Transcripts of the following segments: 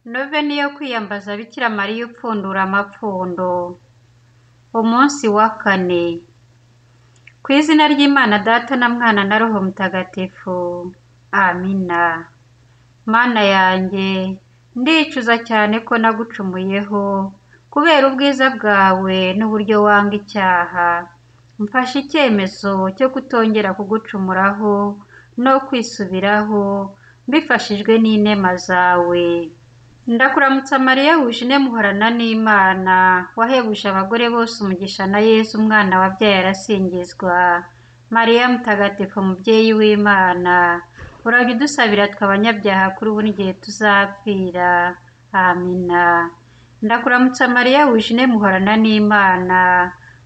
Noveni yo kwiyambaza Bikira Mariya upfundura amapfundo. Umunsi wa 4. Ku izina ry'Imana Data na Mwana na Roho Mutagatifu. Amina. Mana yanjye, ndicuza cyane ko nagucumuyeho, kubera ubwiza bwawe n'uburyo wanga icyaha. Mfashe icyemezo cyo kutongera kugucumuraho no kwisubiraho, mbifashijwe n'inema zawe. Ndakuramutsa Mariya wuje muhorana n'Imana, wahebuje abagore bose umugisha na Yesu umwana wabyaye arasingizwa. Mariya mutagatifu mubyeyi w'Imana, urajya udusabira tw'abanyabyaha kuri ubu n'igihe tuzapfira. Amina. Ndakuramutsa Mariya wuje muhorana n'Imana,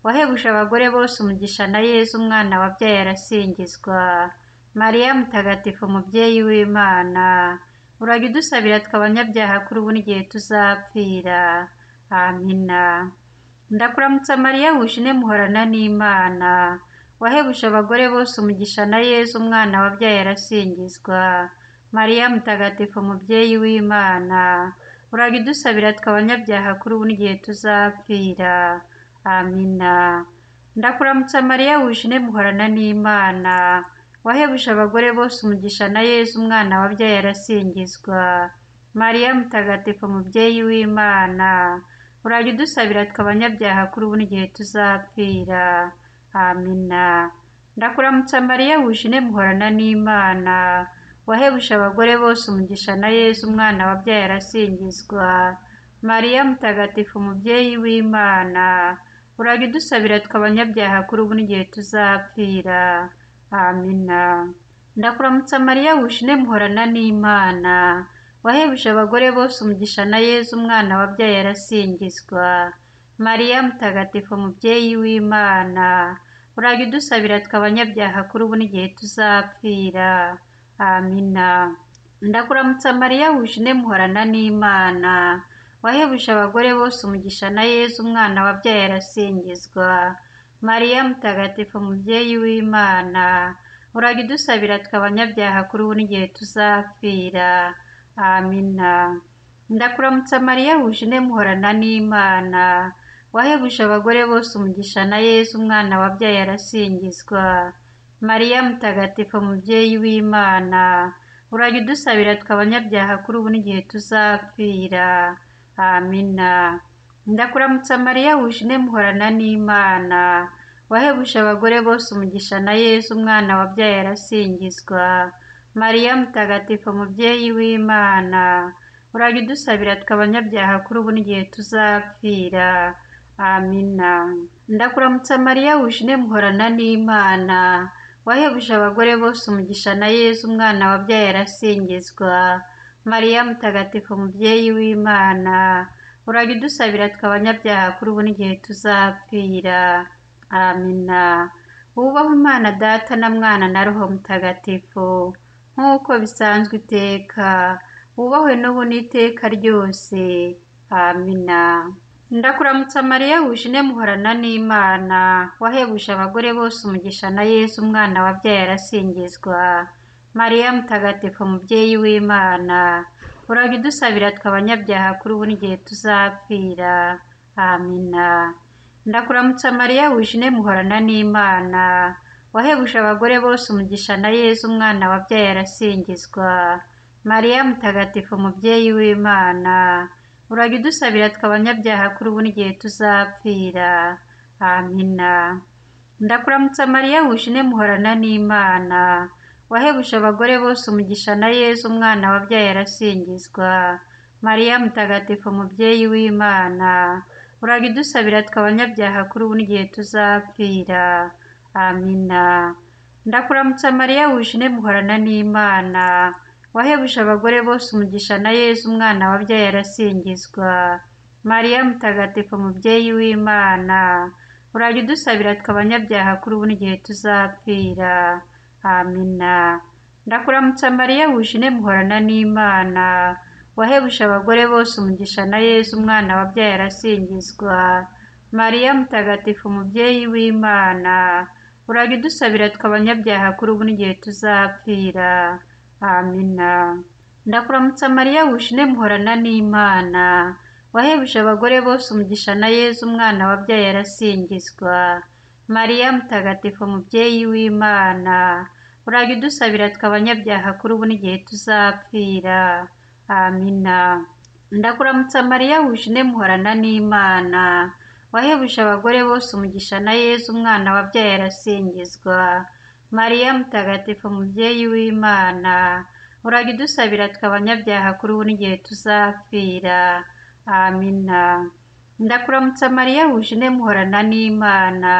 wahebuje abagore bose umugisha na Yesu umwana wabyaye arasingizwa. Mariya mutagatifu mubyeyi w'Imana, urajya udusabira tw'abanyabyaha kuri ubu n'igihe tuzapfira. Amina. Ndakuramutsa Mariya wuje muhorana n'Imana, wahebuje abagore bose umugisha na Yesu umwana wabyaye arasingizwa. Mariya mutagatifu mubyeyi w'Imana, urajya udusabira tw'abanyabyaha kuri ubu n'igihe tuzapfira. Amina. Ndakuramutsa Mariya wuje muhorana n'Imana, wahebuje abagore bose umugisha na Yesu umwana wabyaye arasingizwa. Mariya mutagatifu mubyeyi w'Imana, urajya udusabira tw'abanyabyaha kuri ubu n'igihe tuzapfira. Amina. Ndakuramutsa Mariya wuje muhorana n'Imana, wahebuje abagore bose umugisha na Yesu umwana wabyaye arasingizwa. Mariya mutagatifu mubyeyi w'Imana, urajya udusabira tw'abanyabyaha kuri ubu n'igihe tuzapfira. Amina. Ndakuramutsa Mariya wuje muhorana n'Imana, wahebuje abagore bose umugisha na Yesu umwana wabyaye arasingizwa. Mariya mutagatifu mubyeyi w'Imana, urajya udusabira tw'abanyabyaha kuri ubu n'igihe tuzapfira. Amina. Ndakuramutsa Mariya wuje muhorana n'Imana, wahebuje abagore bose umugisha na Yesu umwana wabyaye arasingizwa. Mariya mutagatifu mubyeyi w'Imana, urajya udusabira tw'abanyabyaha kuri ubu n'igihe tuzapfira. Amina. Ndakuramutsa Mariya wuje muhorana n'Imana, wahebuje abagore bose umugisha na Yesu umwana wabyaye arasingizwa. Mariya mutagatifu mubyeyi w'Imana, urajya udusabira tw'abanyabyaha kuri ubu n'igihe tuzapfira. Amina. Ndakuramutsa Mariya wuje muhorana n'Imana, wahebuje abagore bose umugisha na Yesu umwana wabyaye arasingizwa. Mariya mutagatifu mubyeyi w'Imana, urajya udusabira tw'abanyabyaha kuri ubu n'igihe tuzapfira. Amina. Ndakuramutsa Mariya wuje muhorana n'Imana, wahebuje abagore bose umugisha na Yesu umwana wabyaye arasingizwa. Mariya mutagatifu mubyeyi w'Imana, urajya udusabira tw'abanyabyaha kuri ubu n'igihe tuzapfira. Amina. Wubahwe Imana Data na Mwana na Roho Mutagatifu, nk'uko bisanzwe iteka, wubahwe n'ubu n'iteka ryose. Amina. Ndakuramutsa Mariya wuje muhorana n'Imana, wahebuje abagore bose umugisha na Yesu umwana wabyaye arasingizwa. Mariya mutagatifu mubyeyi w'Imana, urajya udusabira tw'abanyabyaha kuri ubu n'igihe tuzapfira. Amina. Ndakuramutsa Mariya wuje muhorana n'Imana, wahebuje abagore bose umugisha na Yesu umwana wabyaye arasingizwa. Mariya mutagatifu mubyeyi w'Imana, urajya udusabira tw'abanyabyaha kuri ubu n'igihe tuzapfira. Amina. Ndakuramutsa Mariya wuje muhorana n'Imana, wahebuje abagore bose umugisha na Yesu umwana wabyaye arasingizwa. Mariya mutagatifu mubyeyi w'Imana, urajya udusabira tw'abanyabyaha kuri ubu n'igihe tuzapfira. Amina. Ndakuramutsa Mariya wuje muhorana n'Imana, wahebuje abagore bose umugisha na Yesu umwana wabyaye arasingizwa. Mariya mutagatifu mubyeyi w'Imana, urajya udusabira tw'abanyabyaha kuri ubu n'igihe tuzapfira. Amina. Ndakuramutsa Mariya wuje muhorana n'Imana, wahebuje abagore bose umugisha na Yesu umwana wabyaye arasingizwa. Mariya mutagatifu mubyeyi w'Imana, urajya udusabira tw'abanyabyaha kuri ubu n'igihe tuzapfira. Amina. Ndakuramutsa Mariya wuje muhorana n'Imana, wahebuje abagore bose umugisha na Yezu umwana wabyaye arasingizwa. Mariya mutagatifu mubyeyi w'Imana, urajya udusabira twe abanyabyaha kuri ubu n'igihe tuzapfira. Amina. Ndakuramutsa Mariya wuje muhorana n'Imana, wahebuje abagore bose umugisha na Yezu umwana wabyaye arasingizwa. Mariya mutagatifu mubyeyi w'Imana, urajya udusabira twe abanyabyaha kuri ubu n'igihe tuzapfira. Amina. Ndakuramutsa Mariya wuje muhorana n'Imana,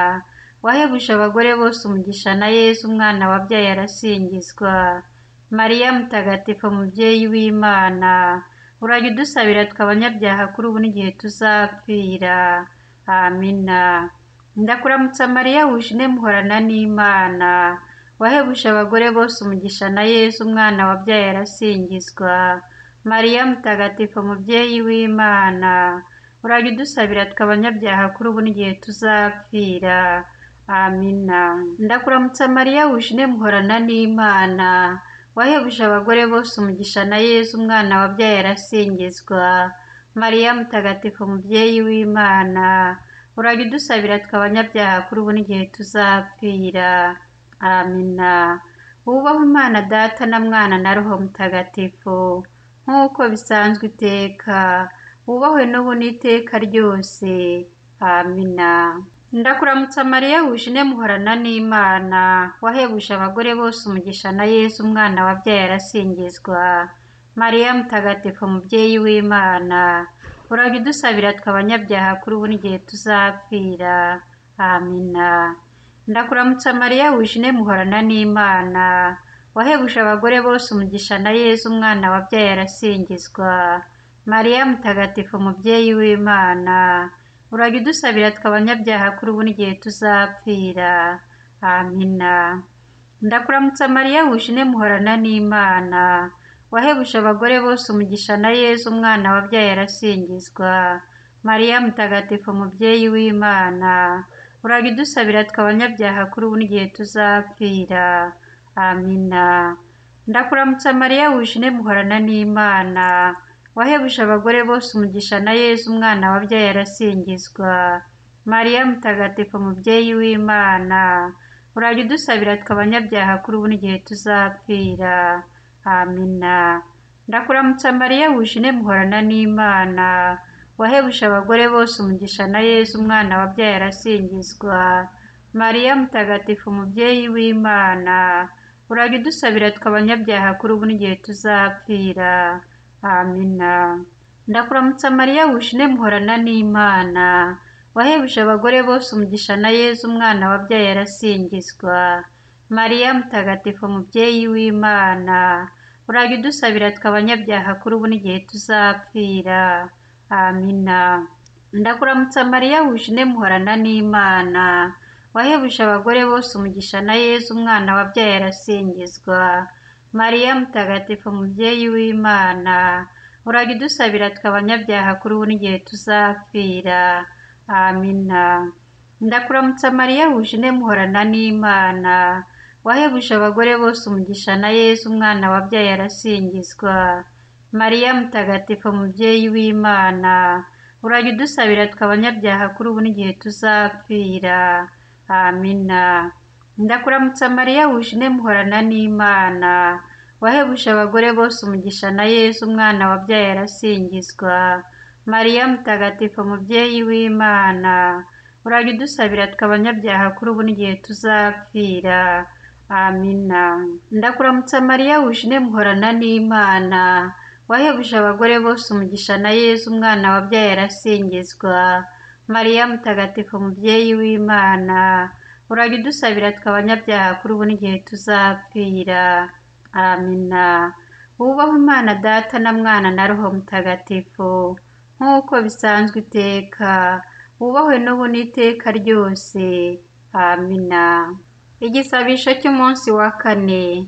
wahebuje abagore bose umugisha na Yezu umwana wabyaye arasingizwa. Mariya mutagatifu mubyeyi w'Imana, urajya udusabira twe abanyabyaha kuri ubu n'igihe tuzapfira. Amina. Ndakuramutsa Mariya wuje muhorana n'Imana, wahebuje abagore bose umugisha na Yezu umwana wabyaye arasingizwa. Mariya mutagatifu mubyeyi w'Imana, urajya udusabira twe abanyabyaha kuri ubu n'igihe tuzapfira. Amina. Ndakuramutsa Mariya wuje muhorana n'Imana, wahebuje abagore bose umugisha na Yezu umwana wabyaye arasingizwa. Mariya mutagatifu mubyeyi w'Imana, urajya udusabira twe abanyabyaha kuri ubu n'igihe tuzapfira. Amina. Wubahwe Imana Data na Mwana na Roho Mutagatifu, nk'uko bisanzwe iteka, wubahwe n'ubu n'iteka ryose. Amina. Ndakuramutsa Mariya wuje muhorana n'Imana, wahebuje abagore bose umugisha na Yezu umwana wabyaye arasingizwa. Mariya mutagatifu mubyeyi w'Imana, urajya udusabira twe abanyabyaha kuri ubu n'igihe tuzapfira. Amina. Ndakuramutsa Mariya wuje muhorana n'Imana, wahebuje abagore bose umugisha na Yezu umwana wabyaye arasingizwa. Mariya mutagatifu mubyeyi w'Imana, urajya udusabira twe abanyabyaha kuri ubu n'igihe tuzapfira. Amina. Ndakuramutsa Mariya wuje muhorana n'Imana, wahebuje abagore bose umugisha na Yezu umwana wabyaye arasingizwa. Mariya mutagatifu mubyeyi w'Imana, urajya udusabira twe abanyabyaha kuri ubu n'igihe tuzapfira. Amina. Ndakuramutsa Mariya wuje muhorana n'Imana, wahebuje abagore bose umugisha na Yezu umwana wabyaye arasingizwa. Mariya mutagatifu mubyeyi w'Imana, urajya udusabira twe abanyabyaha kuri ubu n'igihe tuzapfira. Amina. Ndakuramutsa Mariya wuje muhorana n'Imana, wahebuje abagore bose umugisha na Yezu umwana wabyaye arasingizwa. Mariya mutagatifu mubyeyi w'Imana, urajya udusabira twe abanyabyaha kuri ubu n'igihe tuzapfira. Amina. Ndakuramutsa Mariya wuje muhorana n'Imana, wahebuje abagore bose umugisha na Yezu umwana wabyaye arasingizwa. Mariya mutagatifu mubyeyi w'Imana, urajya udusabira twe abanyabyaha kuri ubu n'igihe tuzapfira. Amina. Ndakuramutsa Mariya wuje muhorana n'Imana, wahebuje abagore bose umugisha na Yezu umwana wabyaye arasingizwa. Mariya mutagatifu mubyeyi w'Imana, urajya udusabira twe abanyabyaha kuri ubu n'igihe tuzapfira. Amina. Ndakuramutsa Mariya wuje muhorana n'Imana, wahebuje abagore bose umugisha na Yezu umwana wabyaye arasingizwa. Mariya mutagatifu mubyeyi w'Imana, urajya udusabira twe abanyabyaha kuri ubu n'igihe tuzapfira. Amina. Ndakuramutsa Mariya wuje muhorana n'Imana, wahebuje abagore bose umugisha na Yezu umwana wabyaye arasingizwa. Mariya mutagatifu mubyeyi w'Imana, urajya udusabira twe abanyabyaha kuri ubu n'igihe tuzapfira. Amina. Ndakuramutsa Mariya wuje muhorana n'Imana, wahebuje abagore bose umugisha na Yezu umwana wabyaye arasingizwa. Mariya mutagatifu mubyeyi w'Imana, urajya udusabira twe abanyabyaha kuri ubu n'igihe tuzapfira. Amina. Wubahwe Imana Data na Mwana na Roho Mutagatifu, nk'uko bisanzwe iteka, wubahwe n'ubu n'iteka ryose. Amina. Igisabisho cy'umunsi wa kane.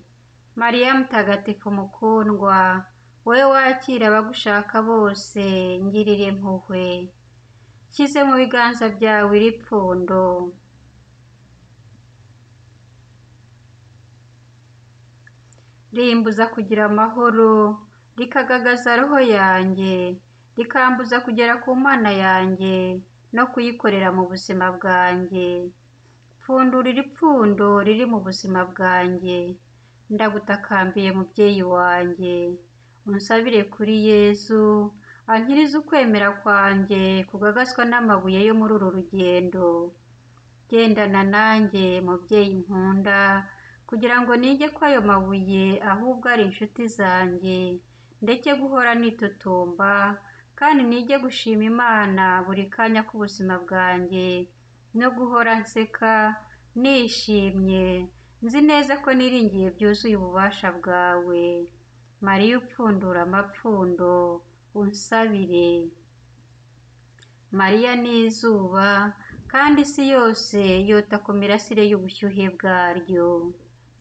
Mariya mutagatifu mukundwa, wowe wakira abagushaka bose, ngirira impuhwe. Nshyize mu biganza byawe iri pfundo. rimbuza kugira amahoro, rikagagaza roho yanjye, rikambuza kugera ku Mana yanjye no kuyikorera mu buzima bwanjye. Pfundurira ipfundo riri mu buzima bwanjye, ndagutakambiye mubyeyi wanjye, unsabire kuri Yezu, ankirize ukwemera kwanjye kugagazwa n'amabuye yo muri uru rugendo. Gendana nanjye mubyeyi nkunda, kugira ngo nige ko ayo mabuye ahubwo ari inshuti zanjye, ndeke guhora nitotomba, kandi nige gushima Imana buri kanya k'ubuzima bwanjye, no guhora nseka nishimye, nzi neza ko niringiye byuzuye ububasha bwawe. Mariya upfundura amapfundo, unsabire. Mariya ni izuba, kandi isi yose yota ku mirasire y'ubushyuhe bwaryo.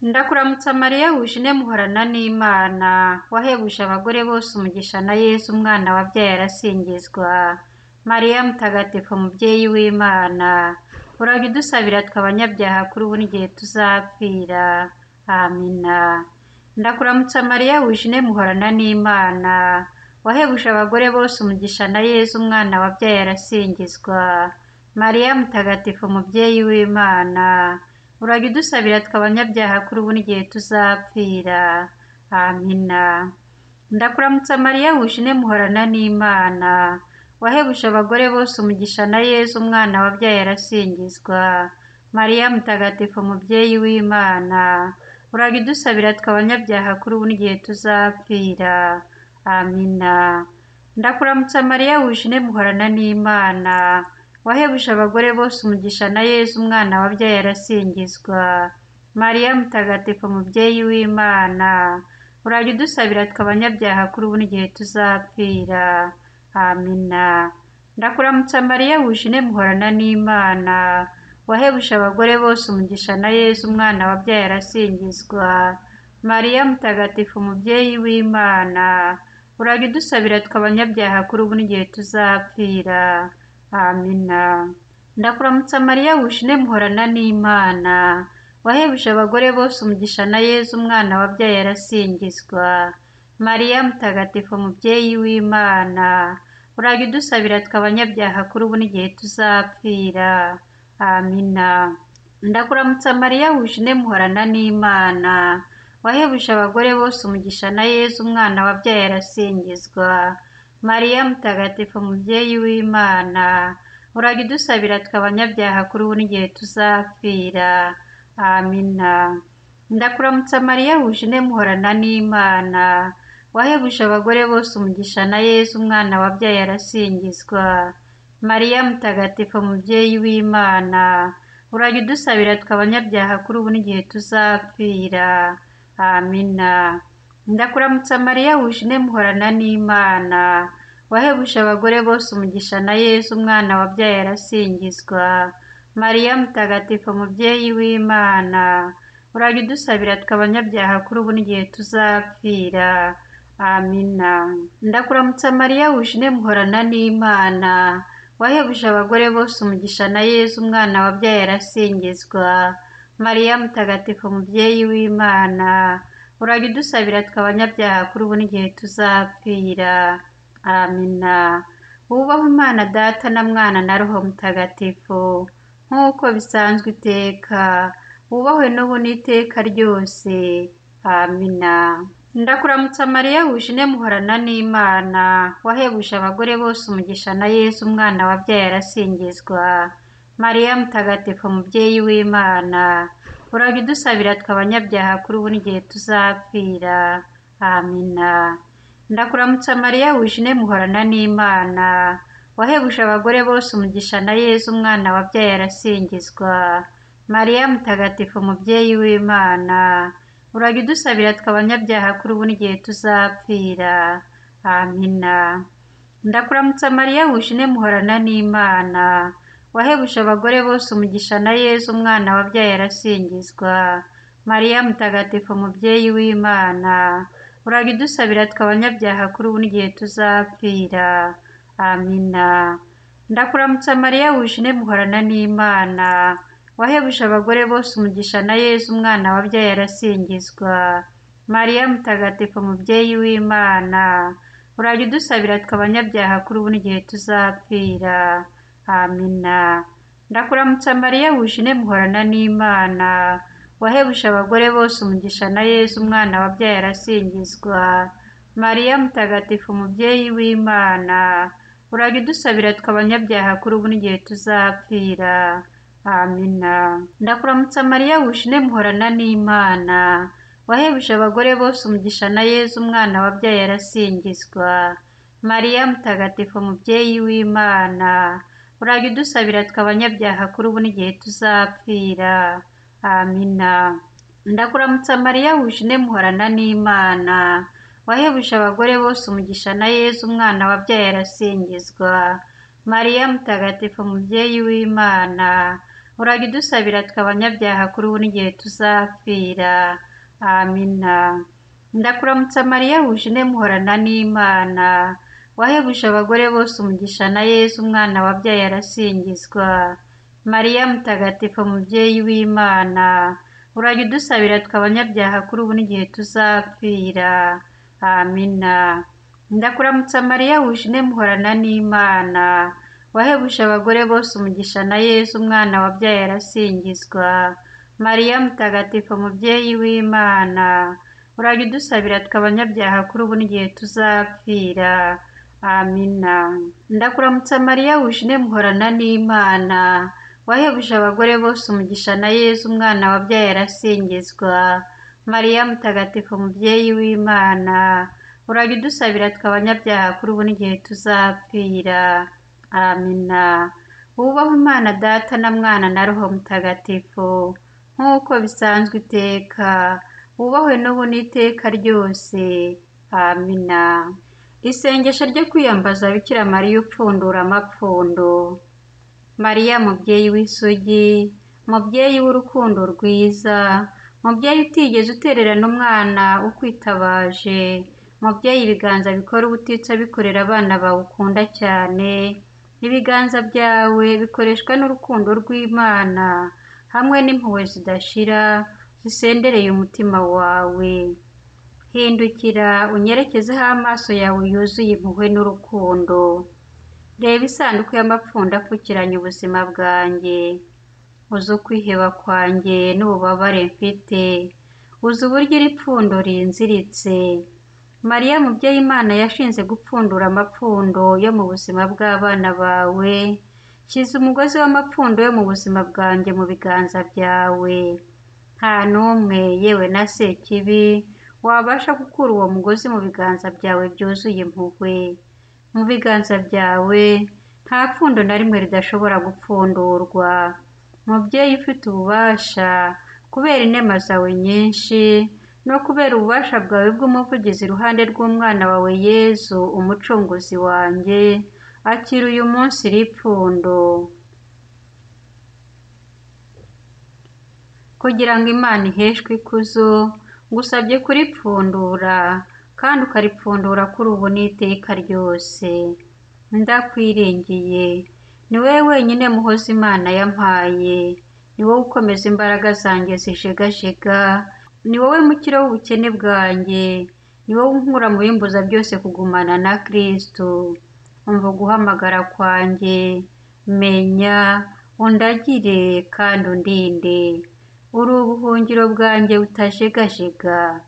Ndakuramutsa Mariya wujine muhorana n'Imana, wahebuje abagore bose umugisha na Yezu umwana wabyaye arasingizwa. Mariya mutagatifu mubyeyi w'Imana, urajya udusabira twe abanyabyaha kuri ubu n'igihe tuzapfira. Amina. Ndakuramutsa Mariya wujine muhorana n'Imana, wahebuje abagore bose umugisha na Yezu umwana wabyaye arasingizwa. Mariya mutagatifu mubyeyi w'Imana, urajya udusabira twe abanyabyaha kuri ubu n'igihe tuzapfira. Amina. Ndakuramutsa Mariya wujine muhorana n'Imana, wahebuje abagore bose umugisha na Yezu umwana wabyaye arasingizwa. Mariya mutagatifu mubyeyi w'Imana, urajya udusabira twe abanyabyaha kuri ubu n'igihe tuzapfira. Amina. Ndakuramutsa Mariya wujine muhorana n'Imana, wahebuje abagore bose umugisha na Yezu umwana wabyaye arasingizwa. Mariya mutagatifu mubyeyi w'Imana, urajya udusabira twe abanyabyaha kuri ubu n'igihe tuzapfira. Amina. Ndakuramutsa Mariya wujine muhorana n'Imana, wahebuje abagore bose umugisha na Yezu umwana wabyaye arasingizwa. Mariya mutagatifu mubyeyi w'Imana, urajya udusabira twe abanyabyaha kuri ubu n'igihe tuzapfira. Amina. Ndakuramutsa Mariya wujine muhorana n'Imana, wahebuje abagore bose umugisha na Yezu umwana wabyaye arasingizwa. Mariya mutagatifu mubyeyi w'Imana, urajya udusabira twe abanyabyaha kuri ubu n'igihe tuzapfira. Amina. Ndakuramutsa Mariya wujine muhorana n'Imana, wahebuje abagore bose umugisha na Yezu umwana wabyaye arasingizwa. Mariya mutagatifu mubyeyi w'Imana, urajya udusabira twe abanyabyaha kuri ubu n'igihe tuzapfira. Amina. Ndakuramutsa Mariya wujine muhorana n'Imana, wahebuje abagore bose umugisha na Yezu umwana wabyaye arasingizwa. Mariya mutagatifu mubyeyi w'Imana, urajya udusabira twe abanyabyaha kuri ubu n'igihe tuzapfira. Amina. Ndakuramutsa Mariya wujine muhorana n'Imana, wahebuje abagore bose umugisha na Yezu umwana wabyaye arasingizwa. Mariya mutagatifu mubyeyi w'Imana, urajya udusabira twe abanyabyaha kuri ubu n'igihe tuzapfira. Amina. Ndakuramutsa Mariya wujine muhorana n'Imana, wahebuje abagore bose umugisha na Yezu umwana wabyaye arasingizwa. Mariya mutagatifu mubyeyi w'Imana, urajya udusabira twe abanyabyaha kuri ubu n'igihe tuzapfira. Amina. Wubahwe Imana Data na Mwana na Roho Mutagatifu, nk'uko bisanzwe iteka, wubahwe n'ubu n'iteka ryose. Amina. Ndakuramutsa Mariya wujine muhorana n'Imana, wahebuje abagore bose umugisha na Yezu umwana wabyaye arasingizwa. Mariya mutagatifu mubyeyi w'Imana, urajya udusabira twe abanyabyaha kuri ubu n'igihe tuzapfira. Amina. Ndakuramutsa Mariya wujine muhorana n'Imana, wahebuje abagore bose umugisha na Yezu umwana wabyaye arasingizwa. Mariya mutagatifu mubyeyi w'Imana, urajya udusabira twe abanyabyaha kuri ubu n'igihe tuzapfira. Amina. Ndakuramutsa Mariya wujine muhorana n'Imana, wahebuje abagore bose umugisha na Yezu umwana wabyaye arasingizwa. Mariya mutagatifu mubyeyi w'Imana, urajya udusabira twe abanyabyaha kuri ubu n'igihe tuzapfira. Amina. Ndakuramutsa Mariya wujine muhorana n'Imana, wahebuje abagore bose umugisha na Yezu umwana wabyaye arasingizwa. Mariya mutagatifu mubyeyi w'Imana, urajya udusabira tw'abanyabyaha kuri ubu n'igihe tuzapfira. Amina. Ndakuramutsa Mariya wuje muhorana n'Imana, wahebuje abagore bose umugisha na Yezu umwana wabyaye arasingizwa. Mariya mutagatifu mubyeyi w'Imana, urajya udusabira tw'abanyabyaha kuri ubu n'igihe tuzapfira. Amina. Ndakuramutsa Mariya wuje muhorana n'Imana, wahebuje abagore bose umugisha na Yezu umwana wabyaye arasingizwa. Mariya mutagatifu mubyeyi w'Imana, urajya udusabira tw'abanyabyaha kuri ubu n'igihe tuzapfira. Amina. Ndakuramutsa Mariya wuje muhorana n'Imana, wahebuje abagore bose umugisha na Yezu umwana wabyaye arasingizwa. Mariya mutagatifu mubyeyi w'Imana, urajya udusabira tw'abanyabyaha kuri ubu n'igihe tuzapfira. Amina. Ndakuramutsa Mariya wuje muhorana n'Imana, wahebuje abagore bose umugisha na Yezu umwana wabyaye arasingizwa. Mariya mutagatifu mubyeyi w'Imana, urajya udusabira tw'abanyabyaha kuri ubu n'igihe tuzapfira. Amina. Ndakuramutsa Mariya wuje muhorana n'Imana, wahebuje abagore bose umugisha na Yezu umwana wabyaye arasingizwa. Mariya mutagatifu mubyeyi w'Imana, urajya udusabira tw'abanyabyaha kuri ubu n'igihe tuzapfira. Amina. Ndakuramutsa Mariya wuje muhorana n'Imana, wahebuje abagore bose umugisha na Yezu umwana wabyaye arasingizwa. Mariya mutagatifu mubyeyi w'Imana, urajya udusabira tw'abanyabyaha kuri ubu n'igihe tuzapfira. Amina. Wubahwe Imana Data na Mwana na Roho Mutagatifu, nk'uko bisanzwe iteka, wubahwe n'ubu n'iteka ryose. Amina. Isengesho ryo kwiyambaza Bikira Mariya upfundura amapfundo. Mariya mubyeyi w'isugi, mubyeyi w'urukundo rwiza, mubyeyi utigeze utererana umwana ukwitabaje, mubyeyi ibiganza bikora ubutitsa bikorera abana bawe ukunda cyane. Ibiganza byawe bikoreshwa n'urukundo rw'Imana hamwe n'impuhwe zidashira zisendereye umutima wawe. Hindukira unyerekezeho amaso yawe yuzuye impuhwe n'urukundo. Reba isanduku y'amapfundo apfukiranye ubuzima bwanjye. Uzi ukwiheba kwanjye n'ububabare mfite. Uzi uburyo iri pfundo rinziritse. Mariya mubyeyi Imana yashinze gupfundura amapfundo yo mu buzima bw'abana bawe. Shyize umugozi w'amapfundo yo mu buzima bwanjye mu biganza byawe. Nta n'umwe yewe na Sekibi wabasha gukura uwo mugozi mu biganza byawe byuzuye impuhwe. Mu biganza byawe nta pfundo na rimwe ridashobora gupfundurwa. Mubyeyi ufite ububasha, kubera inema zawe nyinshi no kubera ububasha bwawe bw'umuvugizi iruhande rw'umwana wawe Yezu umucunguzi wanjye, akira uyu munsi iri pfundo. Kugira ngo Imana iheshwe ikuzo, ngusabye kuripfundura kandi ukaripfundura kuri ubu n'iteka ryose. Ndakwiringiye, ni wowe wenyine muhoza Imana yampaye, ni wowe ukomeza imbaraga zanjye zijegajega, ni wowe mukiro w'ubukene bwanjye, ni wowe unkura mu bimbuza byose kugumana na Kristo. Umva guhamagara kwanjye, menya, undagire kandi undinde. Uri ubuhungiro bwanjye butajegajega.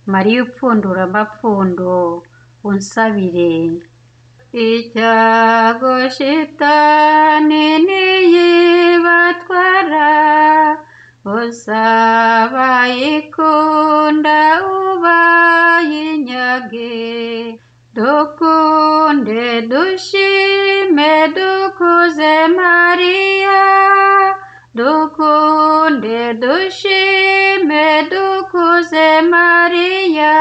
Mariya upfundura amapfundo, unsabire. Icyago shitani niyibatwara, uzabayikunda ubayinyage. Dukunde dushime dukuze Mariya, dukunde dushime dukuze Mariya.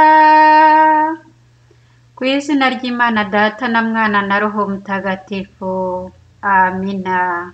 Ku izina ry'Imana Data na Mwana na Roho Mutagatifu. Amina.